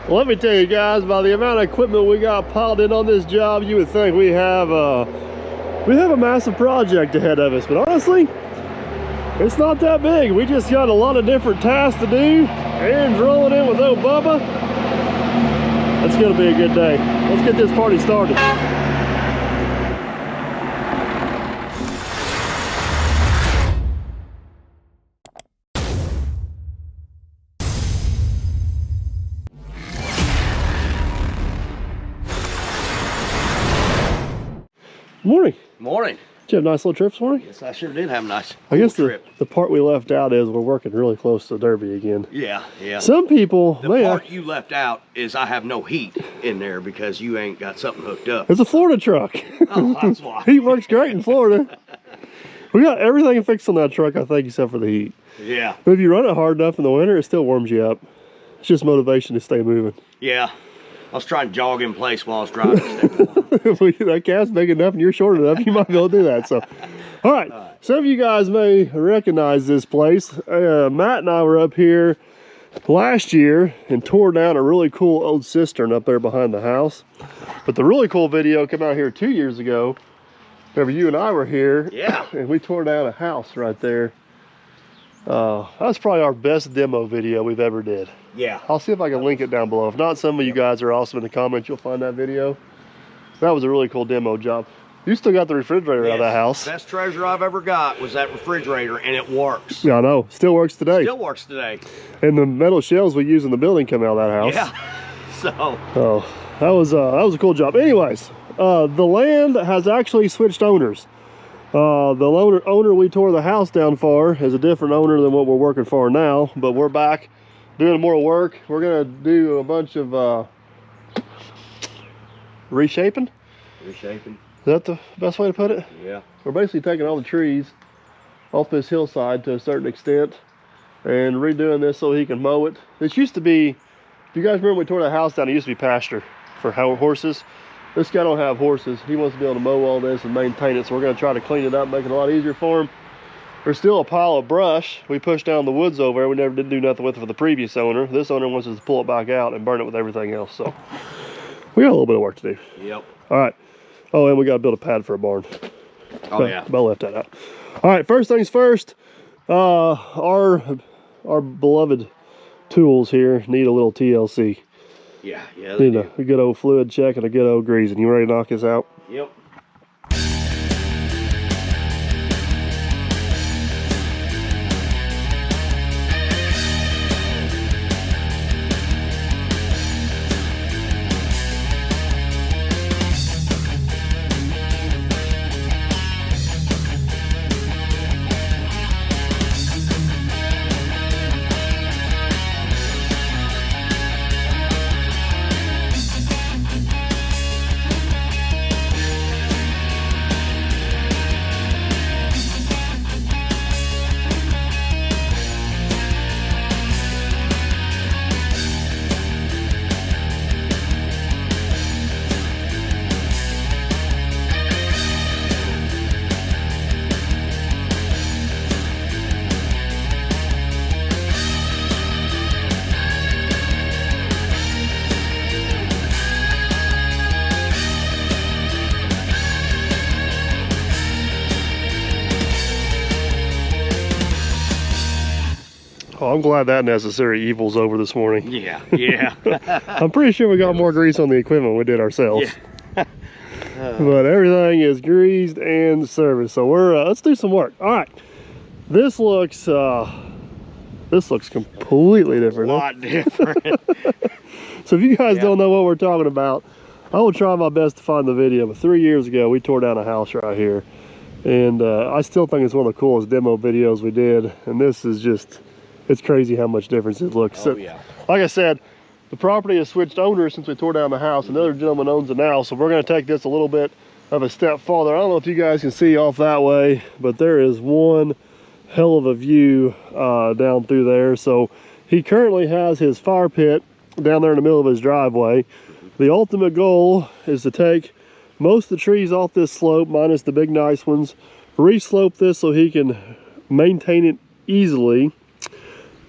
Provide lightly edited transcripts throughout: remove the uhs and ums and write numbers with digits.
Let me tell you guys, by the amount of equipment we got piled in on this job, you would think we have a massive project ahead of us, but honestly, it's not that big. We just got a lot of different tasks to do. Aaron's rolling in with old Bubba. It's gonna be a good day. Let's get this party started. Morning. Morning. Did you have a nice little trip this morning? Yes, I sure did have a nice I guess trip. the part we left out is we're working really close to Derby again. Yeah. Some people... The part you left out is I have no heat in there because you ain't got something hooked up. It's a Florida truck. Oh, that's why. Heat works great in Florida. We got everything fixed on that truck, I think, except for the heat. Yeah. But if you run it hard enough in the winter, it still warms you up. It's just motivation to stay moving. Yeah. I was trying to jog in place while I was driving. That cast's big enough and you're short enough, you might be able to do that. So, all right. Some of you guys may recognize this place. Matt and I were up here last year and tore down a really cool old cistern up there behind the house. But the really cool video came out here 2 years ago. Remember, you and I were here. Yeah. And we tore down a house right there. That's probably our best demo video we've ever did. Yeah. I'll see if I can link it down below. If not, some of you guys are awesome in the comments. You'll find that video. That was a really cool demo job. You still got the refrigerator out of that house. Best treasure I've ever got was that refrigerator, and it works. Yeah, I know. Still works today. Still works today. And the metal shelves we use in the building come out of that house. Yeah. So. Oh, that was a cool job. Anyways, the land has actually switched owners. The owner we tore the house down for is a different owner than what we're working for now, but we're back doing more work. We're gonna do a bunch of reshaping. Reshaping. Is that the best way to put it? Yeah. We're basically taking all the trees off this hillside to a certain extent and redoing this so he can mow it. This used to be, if you guys remember when we tore the house down, it used to be pasture for horses. This guy don't have horses. He wants to be able to mow all this and maintain it, so we're going to try to clean it up, make it a lot easier for him. There's still a pile of brush. We pushed down the woods over there. We never did do nothing with it for the previous owner. This owner wants us to pull it back out and burn it with everything else, so we got a little bit of work to do. Yep. All right. Oh, and we got to build a pad for a barn. Oh, yeah. Bo left that out. All right, first things first, our beloved tools here need a little TLC. Yeah, Need a good old fluid check and a good old greasing. You ready to knock this out? Yep. Oh, I'm glad that necessary evil's over this morning. Yeah. I'm pretty sure we got more grease on the equipment we did ourselves. Yeah. But everything is greased and serviced. So we're let's do some work. All right. This looks completely different. A lot different. So if you guys don't know what we're talking about, I will try my best to find the video. But 3 years ago, we tore down a house right here. And I still think it's one of the coolest demo videos we did. And this is just, it's crazy how much difference it looks. Oh, so, yeah. Like I said, the property has switched owners since we tore down the house. Another gentleman owns it now. So we're going to take this a little bit of a step farther. I don't know if you guys can see off that way, but there is one hell of a view down through there. So he currently has his fire pit down there in the middle of his driveway. The ultimate goal is to take most of the trees off this slope, minus the big nice ones, re-slope this so he can maintain it easily,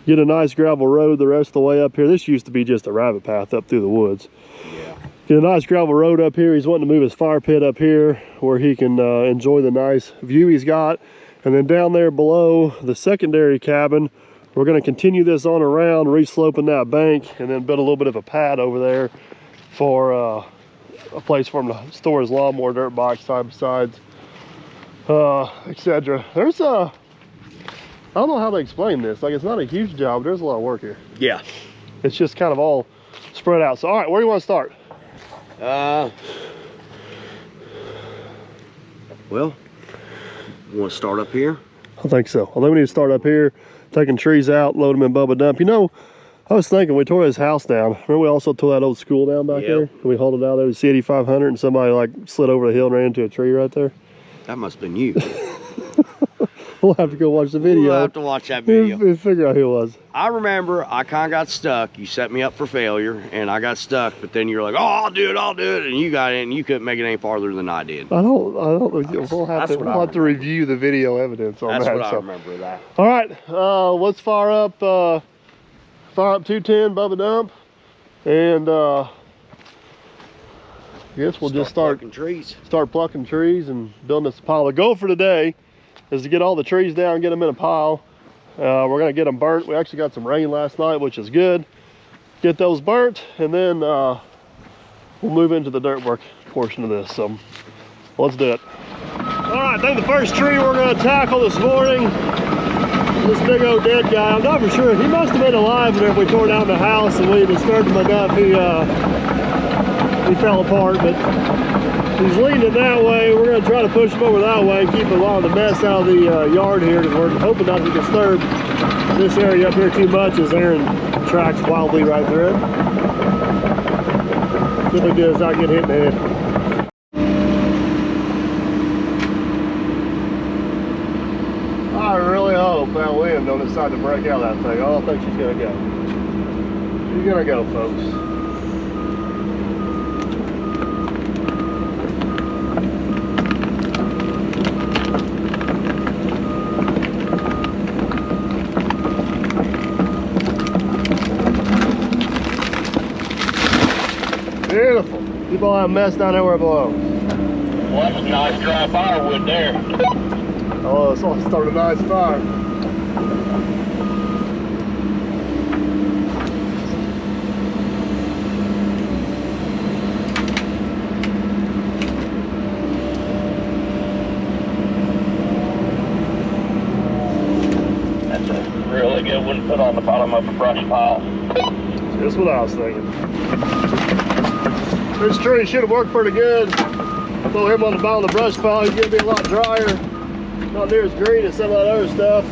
Get a nice gravel road the rest of the way up here. This used to be just a rabbit path up through the woods. Yeah. Get a nice gravel road up here. He's wanting to move his fire pit up here where he can enjoy the nice view he's got. And then down there below the secondary cabin, we're going to continue this on around, re-sloping that bank, and then build a little bit of a pad over there for a place for him to store his lawnmower, dirt bikes, side by sides, etc. There's a, I don't know how to explain this. Like, it's not a huge job, but there's a lot of work here. Yeah. It's just kind of all spread out. So, all right, where do you want to start? Well, you want to start up here? I think so. I think we need to start up here, taking trees out, load them in Bubba Dump. You know, I was thinking, we tore his house down. Remember we also tore that old school down back there? We hauled it out there to C8500 and somebody like slid over the hill and ran into a tree right there. That must have been you. We'll have to go watch the video. We'll have to watch that video. And figure out who it was. I remember I kind of got stuck. You set me up for failure, and I got stuck. But then you're like, "Oh, I'll do it," and you got it, and you couldn't make it any farther than I did. I don't. We'll have to review the video evidence on that. That's what I remember of that. All right, let's fire up 210 Bubba Dump, and I guess we'll just start plucking trees and building this pile. The goal for today is to get all the trees down, get them in a pile. We're gonna get them burnt. We actually got some rain last night, which is good. Get those burnt, and then we'll move into the dirt work portion of this. So let's do it. All right, I think the first tree we're gonna tackle this morning, this big old dead guy. I'm not for sure. He must have been alive whenever we tore down the house and we disturbed him enough. He fell apart, but he's leaning that way. We're going to try to push him over that way and keep a lot of the mess out of the yard here, because we're hoping not to disturb this area up here too much as Aaron tracks wildly right through it. What we do is not get hit in the head. I really hope that wind don't decide to break out of that thing. I don't think she's going to go. She's going to go, folks. Beautiful. Keep all that mess down there where it belongs. Well, that's a nice dry firewood there. Oh, it's all started a nice fire. That's a really good one to put on the bottom of a brush pile. Just what I was thinking. This tree should have worked pretty good. Throw him on the bottom of the brush pile, he's gonna be a lot drier. Not near as green as some of that other stuff.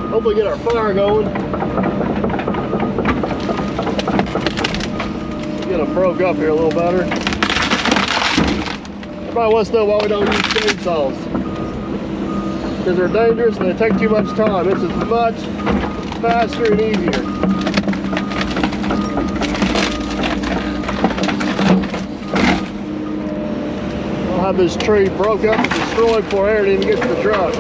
Hopefully get our fire going. Get them broke up here a little better. Everybody wants to know why we don't use chainsaws. Because they're dangerous and they take too much time. This is much faster and easier. I'll have this tree broke up and destroyed before Aaron even gets to the truck.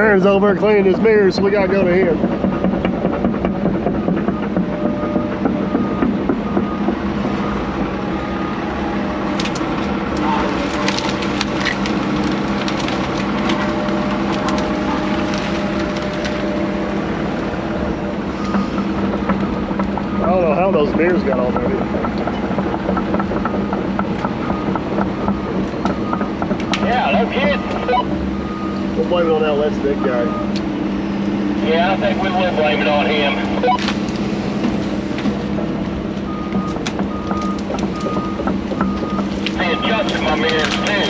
Aaron's over cleaning his mirrors, so we gotta go to him. I don't know how those mirrors got on there. Yeah, no kidding. We'll blame it on that Let's Dick guy. Yeah, I think we will blame it on him. He adjusted my mirrors too.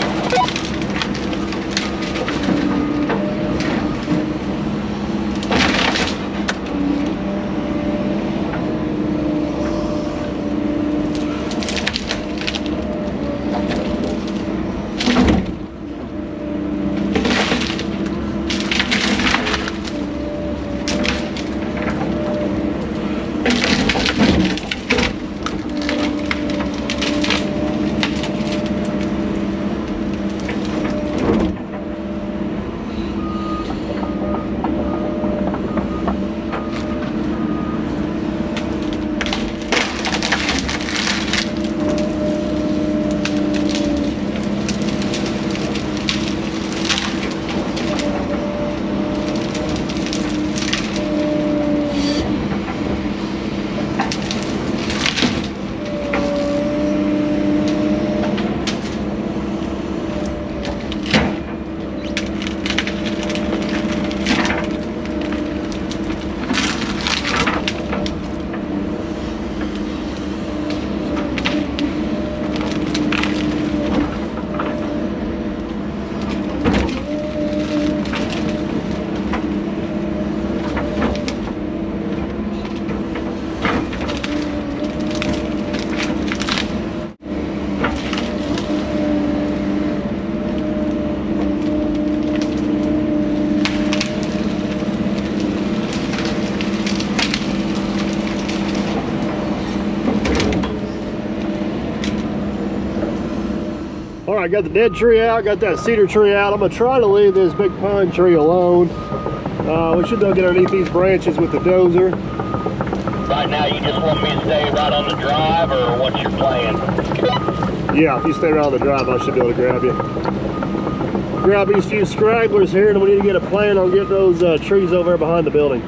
All right, got the dead tree out, got that cedar tree out. I'm gonna try to leave this big pine tree alone. We should though get underneath these branches with the dozer. Right now, you just want me to stay right on the drive, or what's your plan? Yeah, if you stay around the drive, I should be able to grab you. Grab these few stragglers here, and we need to get a plan on getting those trees over there behind the building.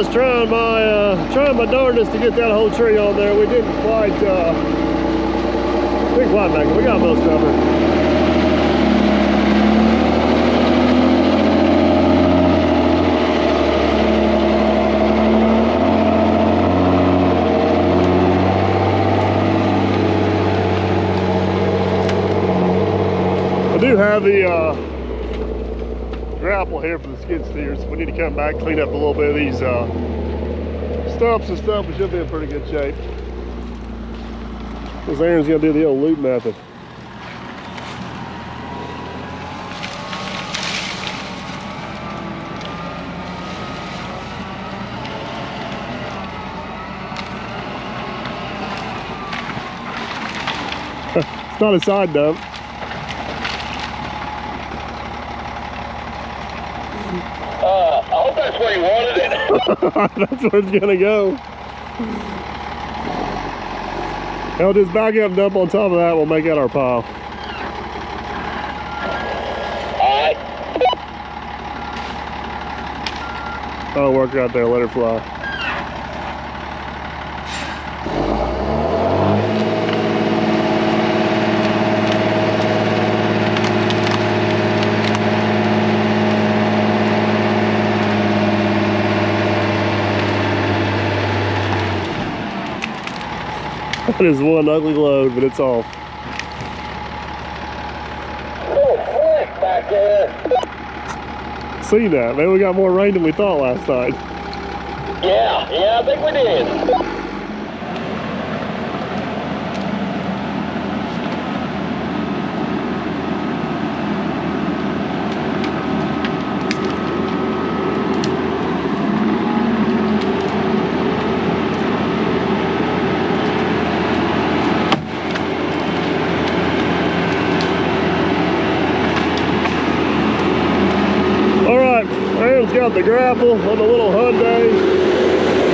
was trying my darndest to get that whole tree on there. We didn't quite make it. We got most of it. I do have the grapple here for the skid steers. We need to come back, clean up a little bit of these stumps and stuff. We should be in pretty good shape. Because Aaron's gonna do the old loop method. It's not a side dump. I hope that's where you wanted it. That's where it's gonna go. I'll just back up and dump on top of that. We'll make that our pile. Alright. Oh, work right there. Let her fly. That is one ugly load, but it's off. Oh, slick back there. See that? Maybe we got more rain than we thought last night. Yeah, I think we did. Aaron's got the grapple on the little Hyundai.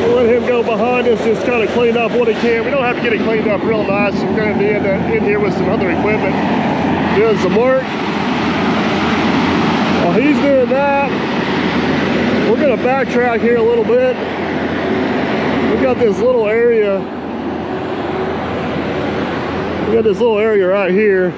We'll let him go behind us, just kind of clean up what he can. We don't have to get it cleaned up real nice. We're going to be in here with some other equipment doing some work. While he's doing that, we're going to backtrack here a little bit. We've got this little area. We got this little area right here.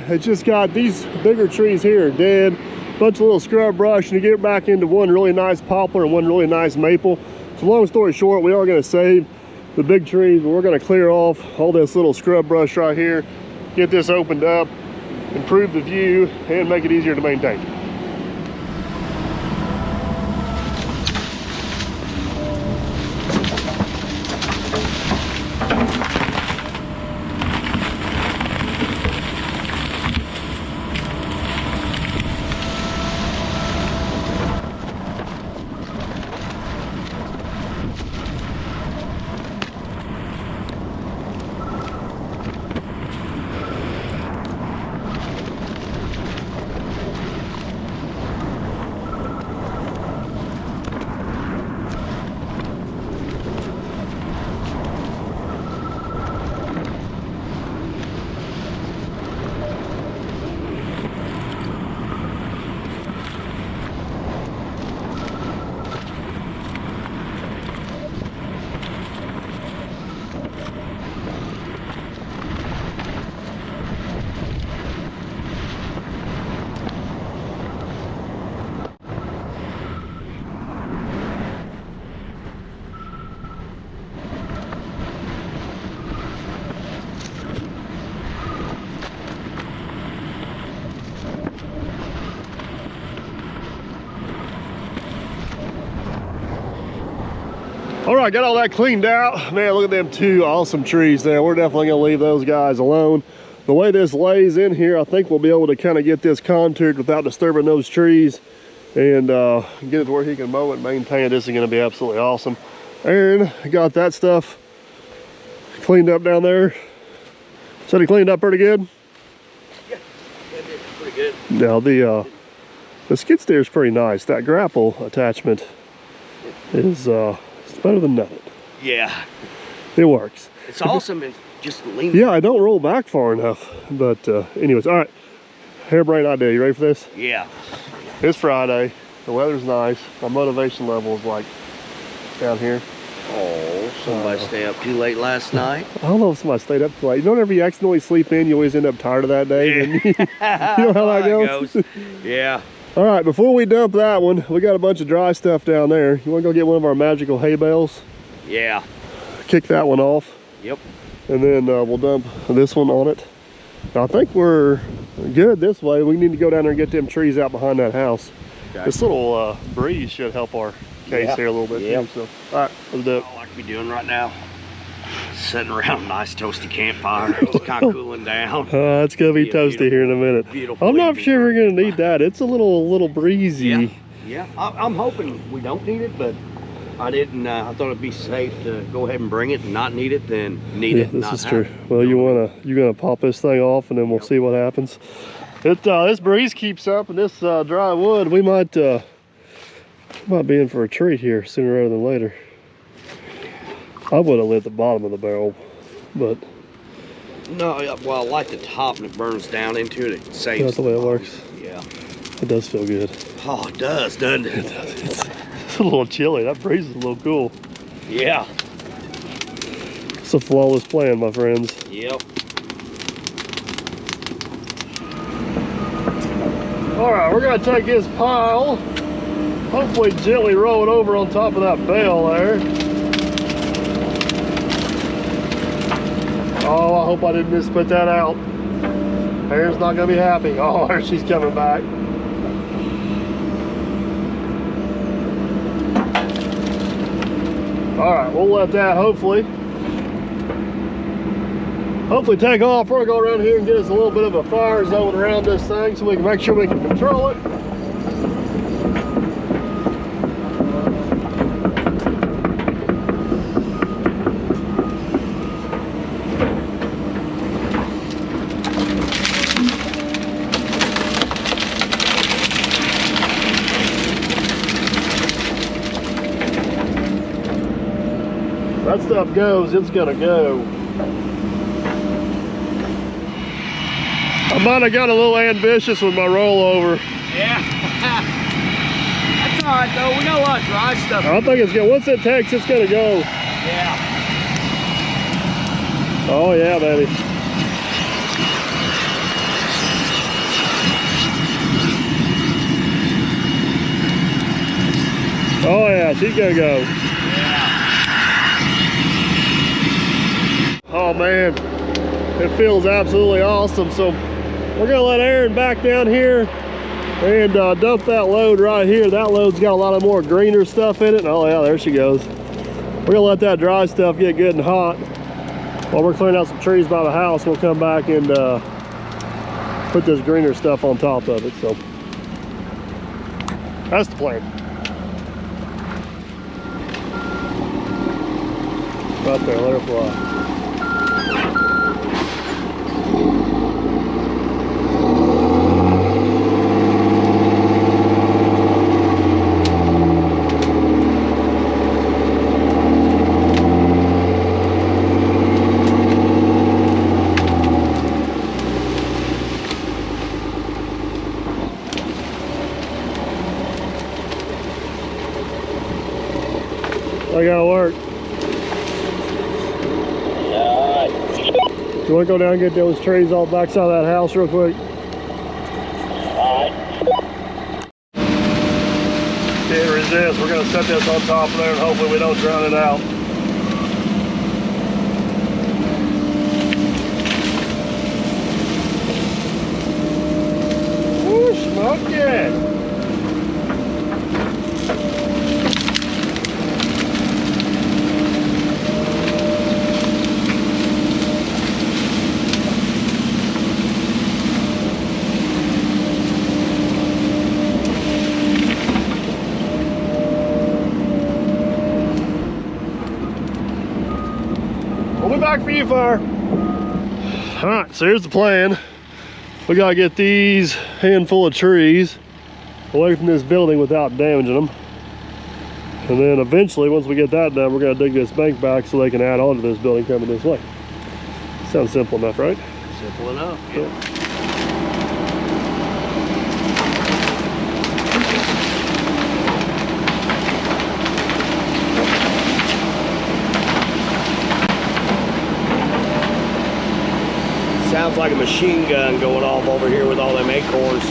It's just got these bigger trees here dead. Bunch of little scrub brush, and you get back into one really nice poplar and one really nice maple. So long story short, we are going to save the big trees, but we're going to clear off all this little scrub brush right here, get this opened up, improve the view, and make it easier to maintain. All right, got all that cleaned out. Man, look at them two awesome trees there. We're definitely gonna leave those guys alone. The way this lays in here, I think we'll be able to kind of get this contoured without disturbing those trees and get it to where he can mow it and maintain it. This is gonna be absolutely awesome. Aaron got that stuff cleaned up down there. Said he cleaned up pretty good? Yeah, pretty good. Now the skid steer is pretty nice. That grapple attachment is it's better than nothing. Yeah. It works. It's awesome. It's just lean. Yeah, I don't roll back far enough. But anyways, all right. Harebrained idea. You ready for this? Yeah. It's Friday. The weather's nice. My motivation level is like down here. Oh, somebody stay up too late last night? I don't know if somebody stayed up too late. You know, whenever you accidentally sleep in, you always end up tired of that day. Yeah. And you know how that goes? Yeah. All right, before we dump that one, we got a bunch of dry stuff down there. You want to go get one of our magical hay bales? Yeah. Kick that one off. Yep. And then we'll dump this one on it. Now, I think we're good this way. We need to go down there and get them trees out behind that house. Okay. This little breeze should help our case here a little bit too. So, all right, let's do it. I like to be doing right now. Sitting around a nice toasty campfire. It's kind of cooling down. It's gonna be toasty here in a minute. Beautiful. I'm not sure we're gonna need that. It's a little breezy. Yeah. I'm hoping we don't need it, but I didn't. I thought it'd be safe to go ahead and bring it and not need it, then need it. This is true. Well, you're gonna pop this thing off, and then we'll see what happens. This breeze keeps up, and this dry wood, we might be in for a treat here sooner rather than later. I would have lit the bottom of the barrel, but no. Well, I light the top and it burns down into it. It saves. That's the way it works. Yeah. It does feel good. Oh, it does, doesn't it? It does. It's a little chilly. That breeze is a little cool. Yeah. It's a flawless plan, my friends. Yep. All right, we're gonna take this pile, hopefully gently roll it over on top of that bale there. Oh, I hope I didn't miss put that out. Erin's not gonna be happy. Oh, there she's coming back. All right, we'll let that hopefully take off. We're gonna go around here and get us a little bit of a fire zone around this thing so we can make sure we can control it. That stuff goes, it's gonna go. I might have got a little ambitious with my rollover. Yeah. That's all right though. We got a lot of dry stuff. I think it's good. Once it takes, it's gonna go. Yeah. Oh yeah, baby. Oh yeah, she's gonna go. Yeah. Oh man, it feels absolutely awesome. So we're gonna let Erin back down here and dump that load right here. That load's got a lot of more greener stuff in it. Oh yeah, there she goes. We're gonna let that dry stuff get good and hot while we're clearing out some trees by the house. We'll come back and put this greener stuff on top of it. So that's the plan. Right there, let her fly. I gotta work. Alright. You wanna go down and get those trees all backside of that house real quick? Alright. Can't resist. We're gonna set this on top of there and hopefully we don't drown it out. Woo, smoking! We'll be back for you, fire. All right, so here's the plan. We gotta get these handful of trees away from this building without damaging them. And then eventually, once we get that done, we're gonna dig this bank back so they can add on to this building coming this way. Sounds simple enough, right? Simple enough. Yeah. sounds like a machine gun going off over here with all them acorns.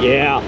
Yeah.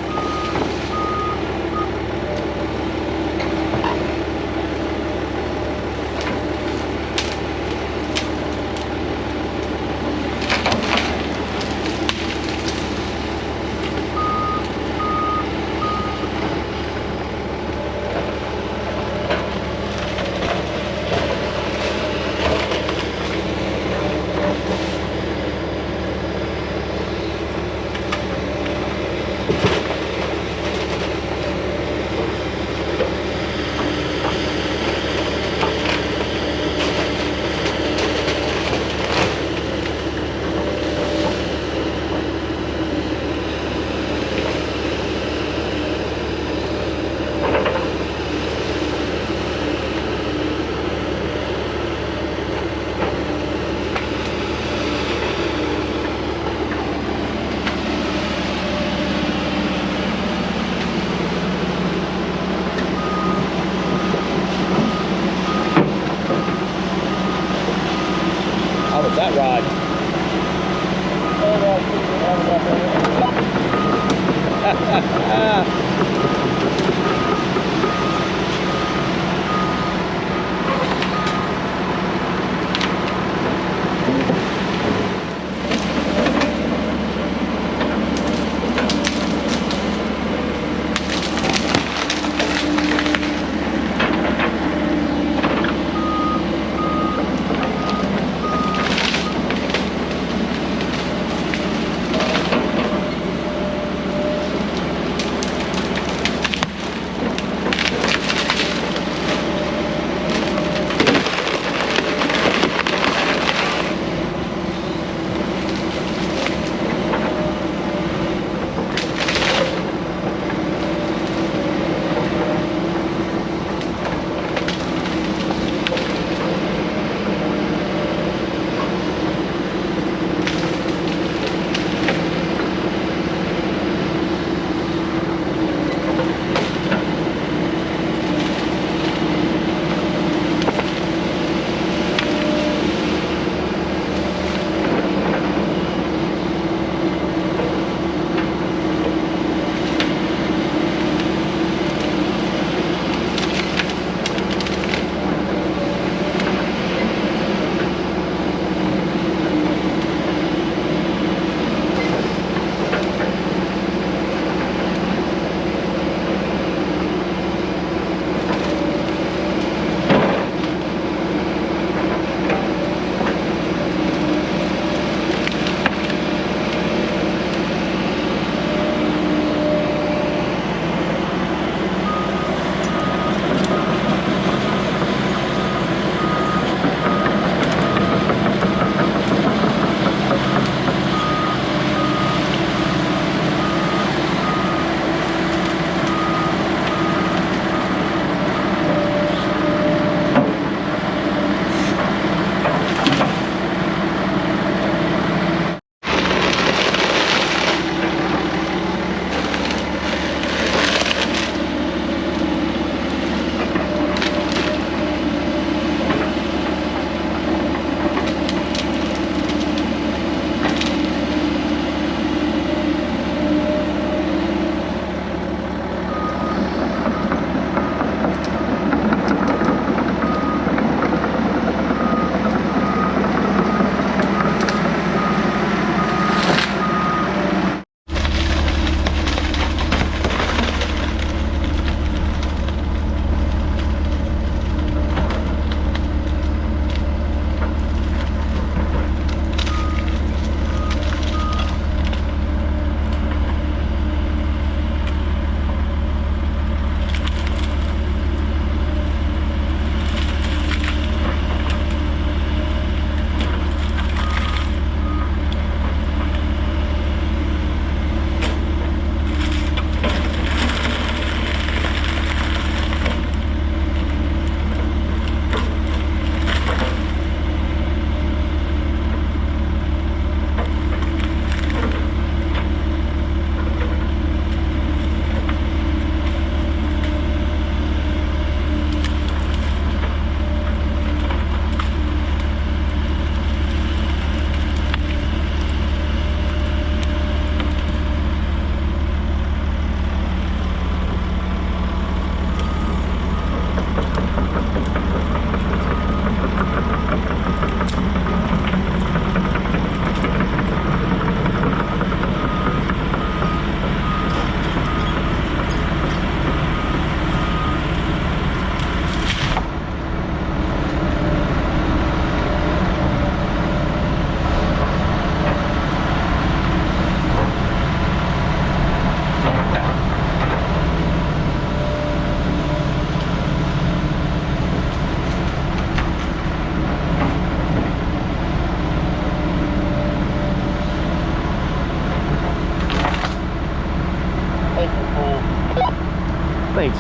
How was that ride?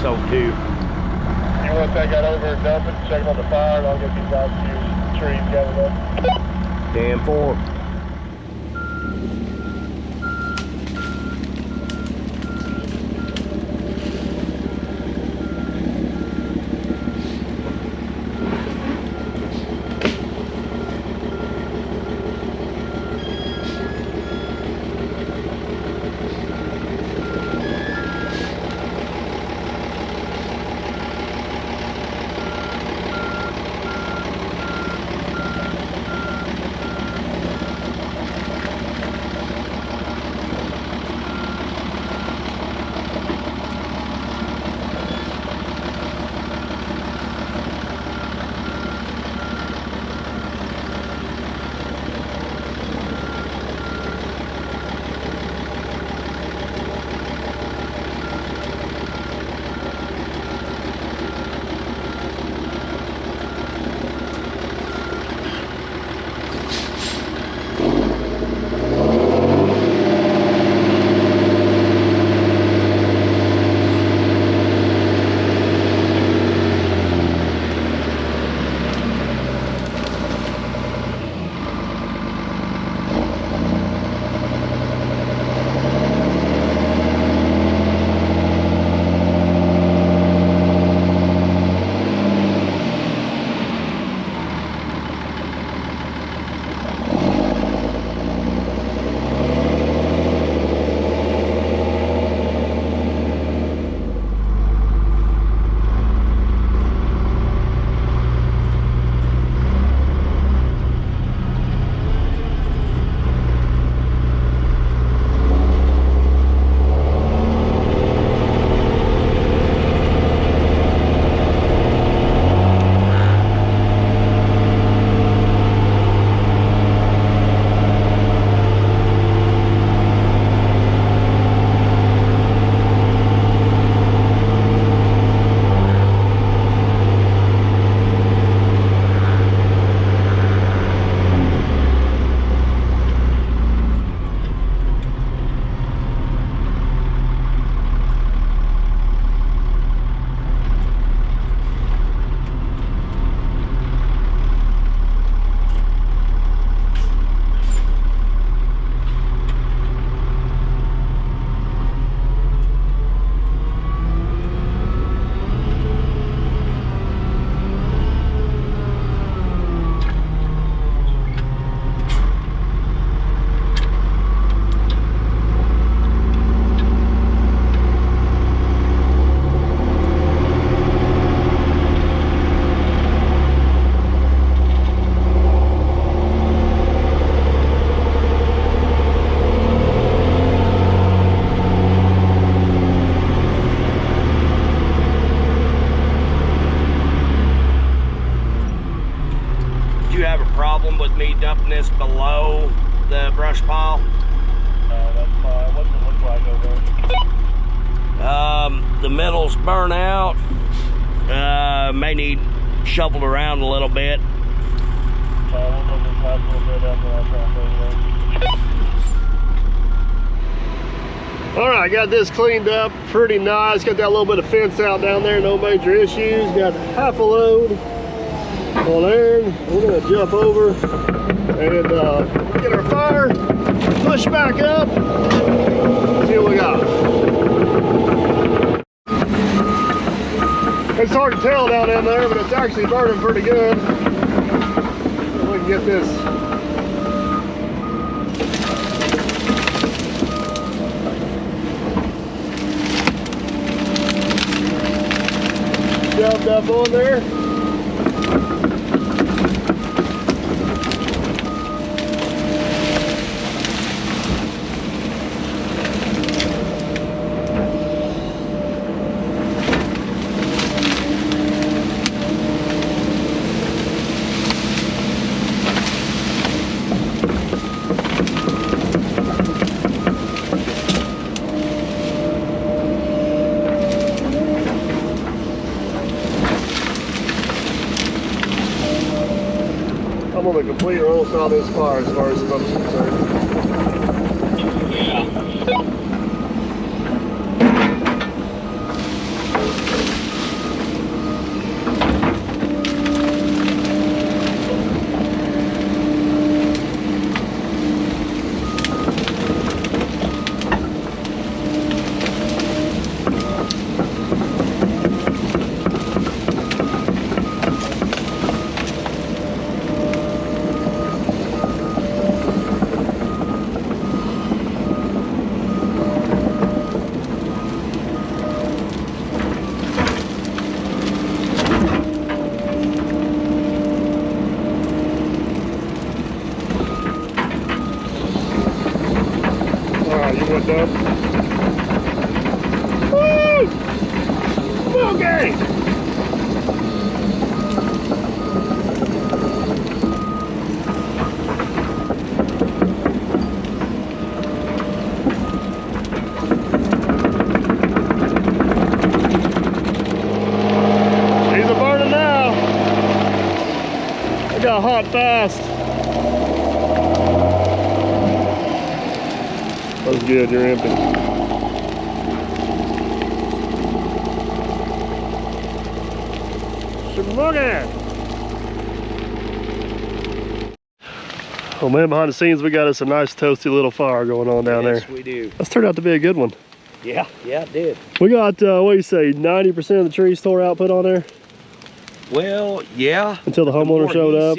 so too. You want to take that over and dump it, check it on the fire, and I'll get these out to trees gathered up. 10-4. With me dumping this below the brush pile? That's fine. What's it look like over there? The middle's burnt out. May need shuffled around a little bit. We'll go this last little bit after I try to. All right, got this cleaned up pretty nice. Got that little bit of fence out down there, no major issues. Got half a load on Aaron. We're gonna jump over and get our fire, push back up, see what we got. It's hard to tell down in there, but it's actually burning pretty good. We can get this shoved up on there. I'm on the complete or almost on this far as far as the boat's concerned. Yeah. got hot fast. That's good, you're empty. Smoking. Oh man, behind the scenes we got us a nice toasty little fire going on down there. Yes, we do. That's turned out to be a good one. Yeah, it did. We got, what do you say, 90% of the trees tore out, put on there? Well, yeah. Until the homeowner showed up.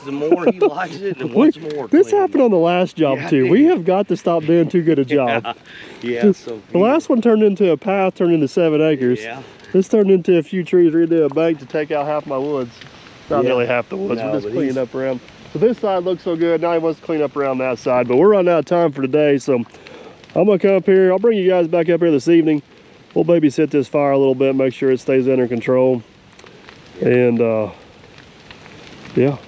The more he likes it, and wants more. This happened on the last job Yeah, too. We have got to stop doing too good a job. Yeah, so. The last one turned into a path, turned into 7 acres. Yeah. This turned into a few trees, redo a bank to take out half my woods. Not Yeah. really half the woods, No, we're just but cleaning he's- up around. So this side looks so good, now he wants to clean up around that side. But we're running out of time for today, so I'm gonna come up here. I'll bring you guys back up here this evening. We'll babysit this fire a little bit, make sure it stays under control. And yeah,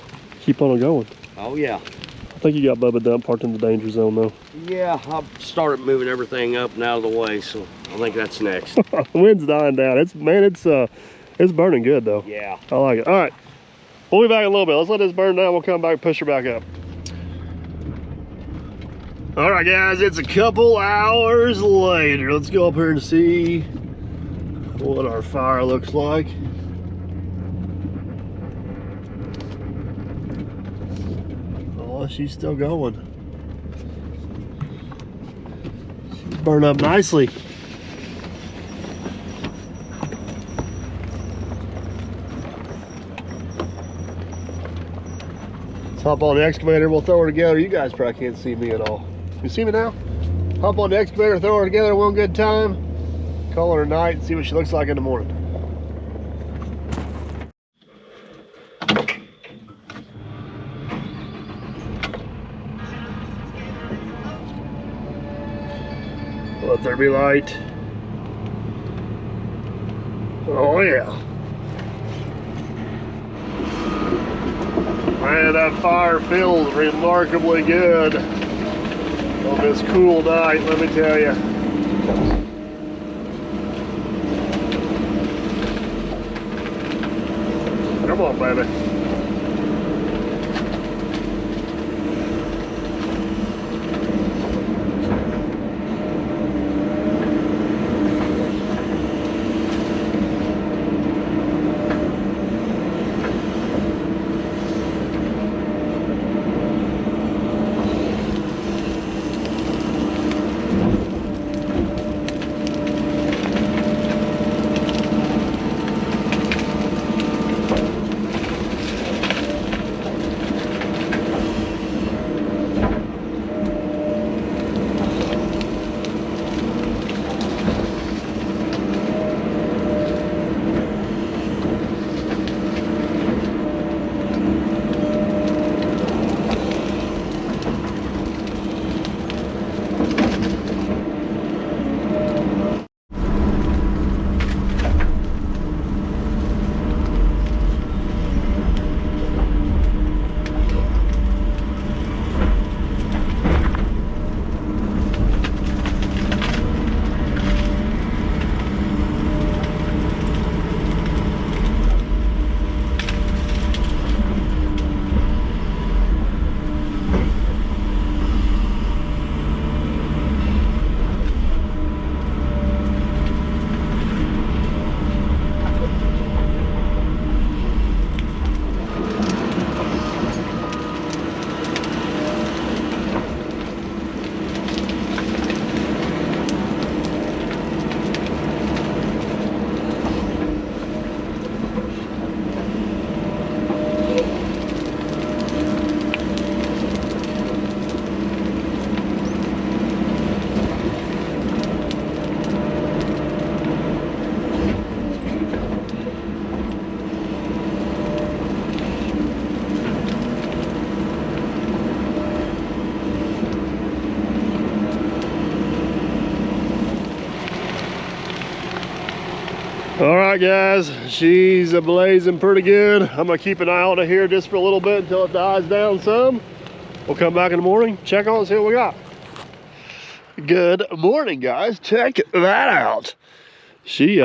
keep on going. Oh, yeah. I think you got Bubba Dump parked in the danger zone though. Yeah, I've started moving everything up and out of the way, so I think that's next. The wind's dying down. It's burning good though. Yeah. I like it. All right, we'll be back in a little bit. Let's let this burn down. We'll come back and push her back up. All right, guys, it's a couple hours later. Let's go up here and see what our fire looks like. Oh, she's still going. She's burned up nicely. Let's hop on the excavator, we'll throw her together. You guys probably can't see me at all. You see me now? Hop on the excavator, throw her together one good time, call her a night, and see what she looks like in the morning. Let there be light. Oh yeah. Man, that fire feels remarkably good on this cool night, let me tell you. Come on, baby. All right, guys, she's blazing pretty good. I'm gonna keep an eye on it here just for a little bit until it dies down some. We'll come back in the morning, check on it, see what we got. Good morning, guys. Check that out. She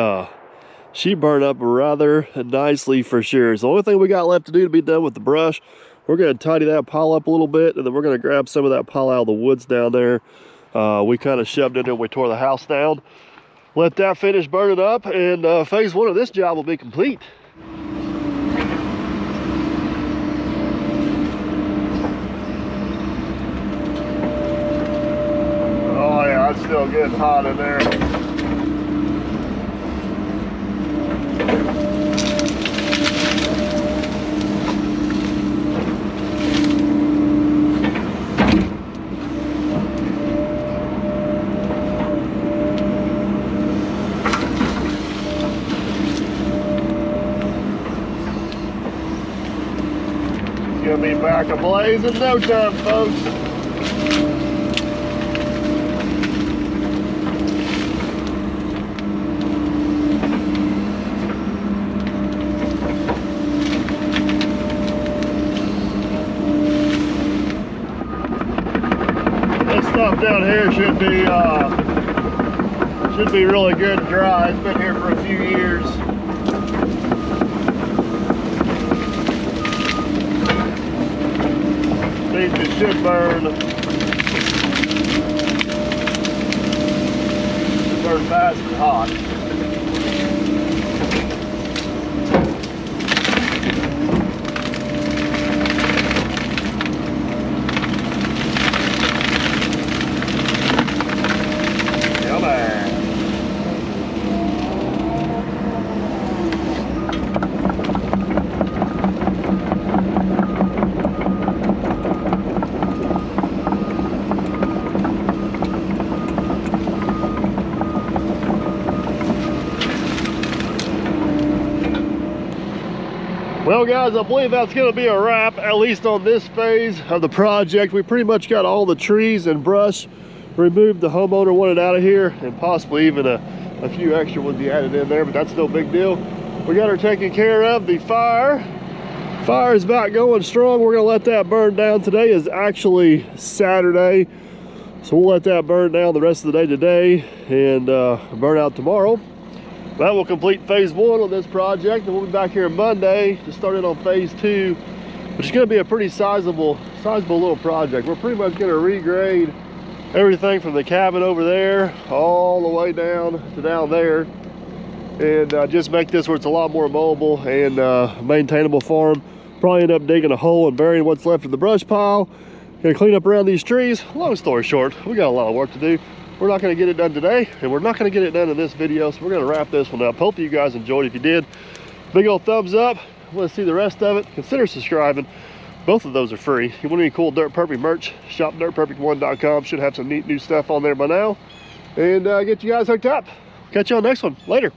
she burned up rather nicely for sure. So the only thing we got left to do to be done with the brush, we're going to tidy that pile up a little bit, and then we're going to grab some of that pile out of the woods down there. We kind of shoved it in when we tore the house down. Let that finish burning up, and phase one of this job will be complete. Oh yeah, it's still getting hot in there. Gonna be back ablaze in no time, folks. This stuff down here should be really good and dry. It's been here for a few years. It should burn fast and hot. Well guys, I believe that's going to be a wrap, at least on this phase of the project. We pretty much got all the trees and brush removed. The homeowner wanted out of here, and possibly even a few extra would be added in there, but that's no big deal. We got her taken care of. The fire is about going strong. We're going to let that burn down. Today is actually Saturday, so we'll let that burn down the rest of the day today and burn out tomorrow. That will complete phase one on this project, and we'll be back here Monday to start it on phase two, which is going to be a pretty sizable little project. We're pretty much going to regrade everything from the cabin over there all the way down to down there, and just make this where it's a lot more mobile and maintainable farm. Probably end up digging a hole and burying what's left of the brush pile. Gonna clean up around these trees. Long story short, we got a lot of work to do. We're not going to get it done today, and we're not going to get it done in this video, so we're going to wrap this one up. Hopefully you guys enjoyed. If you did, big old thumbs up. Want to see the rest of it, consider subscribing. Both of those are free. If you want any cool Dirt Perfect merch, shop dirtperfect1.com. Should have some neat new stuff on there by now, and get you guys hooked up. Catch you on the next one. Later.